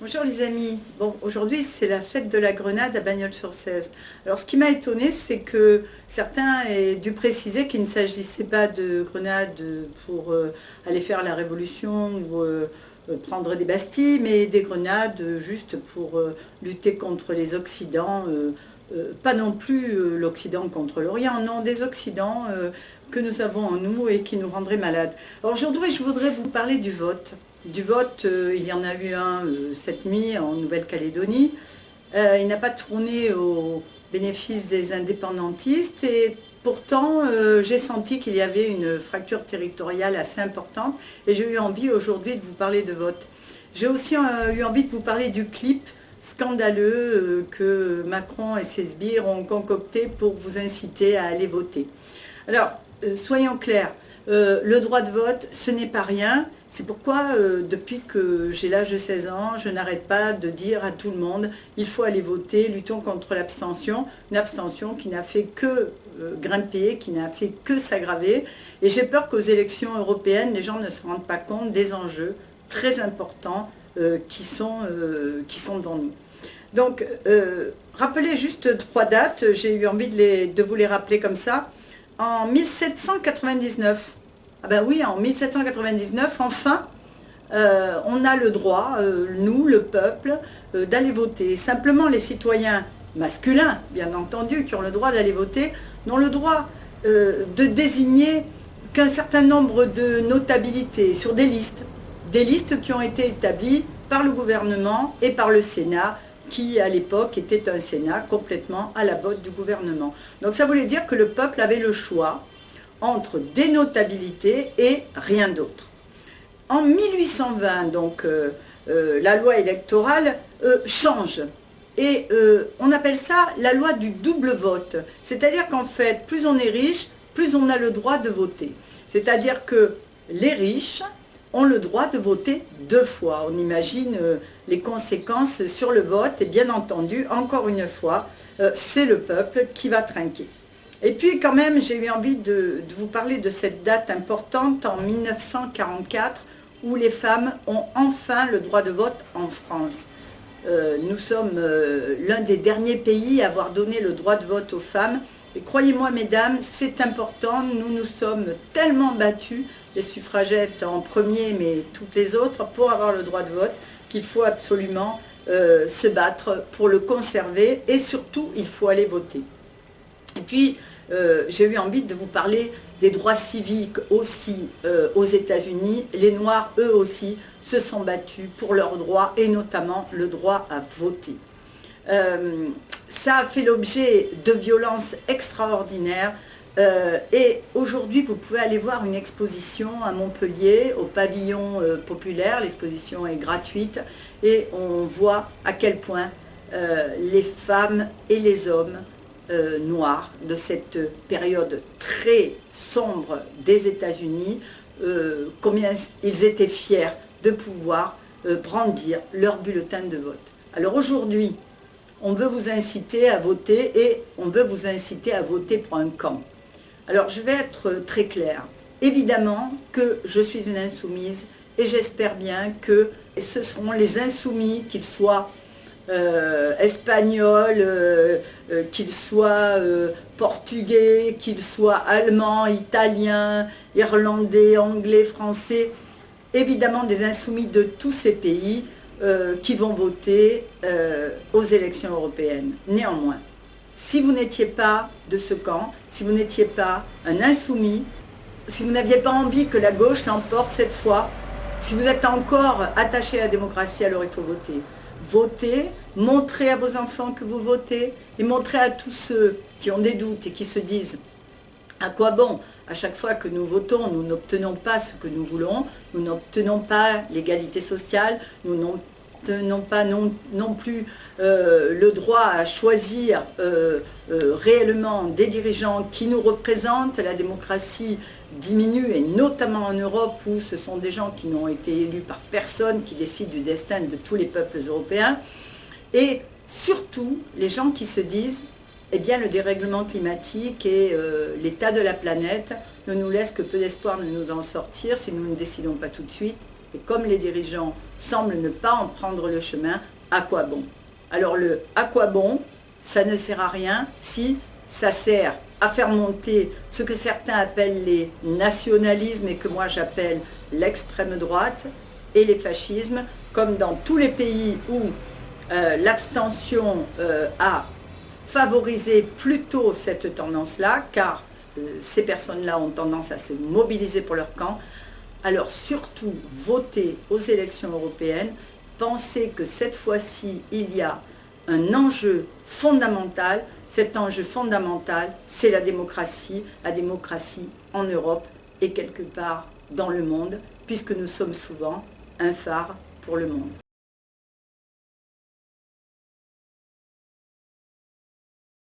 Bonjour les amis. Bon, aujourd'hui c'est la fête de la grenade à Bagnols-sur-Cèze. Alors ce qui m'a étonné, c'est que certains aient dû préciser qu'il ne s'agissait pas de grenades pour aller faire la révolution ou prendre des Bastilles, mais des grenades juste pour lutter contre les Occidents. Pas non plus l'Occident contre l'Orient, non, des Occidents que nous avons en nous et qui nous rendraient malades. Alors aujourd'hui je voudrais vous parler du vote. Du vote, il y en a eu un cette nuit en Nouvelle-Calédonie. Il n'a pas tourné au bénéfice des indépendantistes et pourtant j'ai senti qu'il y avait une fracture territoriale assez importante et j'ai eu envie aujourd'hui de vous parler de vote. J'ai aussi eu envie de vous parler du clip scandaleux que Macron et ses sbires ont concocté pour vous inciter à aller voter. Alors, soyons clairs, le droit de vote, ce n'est pas rien. C'est pourquoi, depuis que j'ai l'âge de 16 ans, je n'arrête pas de dire à tout le monde il faut aller voter, luttons contre l'abstention. Une abstention qui n'a fait que grimper, qui n'a fait que s'aggraver. Et j'ai peur qu'aux élections européennes, les gens ne se rendent pas compte des enjeux très importants qui sont devant nous. Donc, rappelez juste 3 dates, j'ai eu envie de vous les rappeler comme ça. En 1799, ah ben oui, en 1799, enfin, on a le droit, nous, le peuple, d'aller voter. Simplement, les citoyens masculins, bien entendu, qui ont le droit d'aller voter, n'ont le droit de désigner qu'un certain nombre de notabilités sur des listes qui ont été établies par le gouvernement et par le Sénat, qui à l'époque était un Sénat complètement à la botte du gouvernement. Donc ça voulait dire que le peuple avait le choix entre des notabilités et rien d'autre. En 1820, donc, la loi électorale change. Et on appelle ça la loi du double vote. C'est-à-dire qu'en fait, plus on est riche, plus on a le droit de voter. C'est-à-dire que les riches ont le droit de voter 2 fois. On imagine les conséquences sur le vote. Et bien entendu, encore une fois, c'est le peuple qui va trinquer. Et puis quand même, j'ai eu envie de vous parler de cette date importante en 1944 où les femmes ont enfin le droit de vote en France. Nous sommes l'un des derniers pays à avoir donné le droit de vote aux femmes. Et croyez-moi mesdames, c'est important, nous nous sommes tellement battus, les suffragettes en premier, mais toutes les autres, pour avoir le droit de vote, qu'il faut absolument se battre pour le conserver et surtout, il faut aller voter. Et puis, j'ai eu envie de vous parler des droits civiques aussi aux États-Unis. Les Noirs, eux aussi, se sont battus pour leurs droits et notamment le droit à voter. Ça a fait l'objet de violences extraordinaires et aujourd'hui vous pouvez aller voir une exposition à Montpellier au pavillon populaire. L'exposition est gratuite et on voit à quel point les femmes et les hommes noirs de cette période très sombre des États-Unis, combien ils étaient fiers de pouvoir brandir leur bulletin de vote. Alors aujourd'hui, on veut vous inciter à voter et on veut vous inciter à voter pour un camp. Alors je vais être très claire. Évidemment que je suis une insoumise et j'espère bien que ce seront les insoumis, qu'ils soient espagnols, qu'ils soient portugais, qu'ils soient allemands, italiens, irlandais, anglais, français, évidemment des insoumis de tous ces pays qui vont voter aux élections européennes. Néanmoins, si vous n'étiez pas de ce camp, si vous n'étiez pas un insoumis, si vous n'aviez pas envie que la gauche l'emporte cette fois, si vous êtes encore attaché à la démocratie, alors il faut voter. Votez, montrez à vos enfants que vous votez et montrez à tous ceux qui ont des doutes et qui se disent à quoi bon, à chaque fois que nous votons, nous n'obtenons pas ce que nous voulons, nous n'obtenons pas l'égalité sociale, nous n'obtenons pas non plus le droit à choisir réellement des dirigeants qui nous représentent. La démocratie diminue, et notamment en Europe où ce sont des gens qui n'ont été élus par personne, qui décident du destin de tous les peuples européens. Et surtout, les gens qui se disent eh bien, le dérèglement climatique et l'état de la planète ne nous laissent que peu d'espoir de nous en sortir si nous ne décidons pas tout de suite. Et comme les dirigeants semblent ne pas en prendre le chemin, à quoi bon? Alors le à quoi bon, ça ne sert à rien si ça sert à faire monter ce que certains appellent les nationalismes et que moi j'appelle l'extrême droite et les fascismes, comme dans tous les pays où l'abstention a favorisé plutôt cette tendance-là, car ces personnes-là ont tendance à se mobiliser pour leur camp. Alors surtout, votez aux élections européennes, pensez que cette fois-ci, il y a un enjeu fondamental. Cet enjeu fondamental, c'est la démocratie en Europe et quelque part dans le monde, puisque nous sommes souvent un phare pour le monde.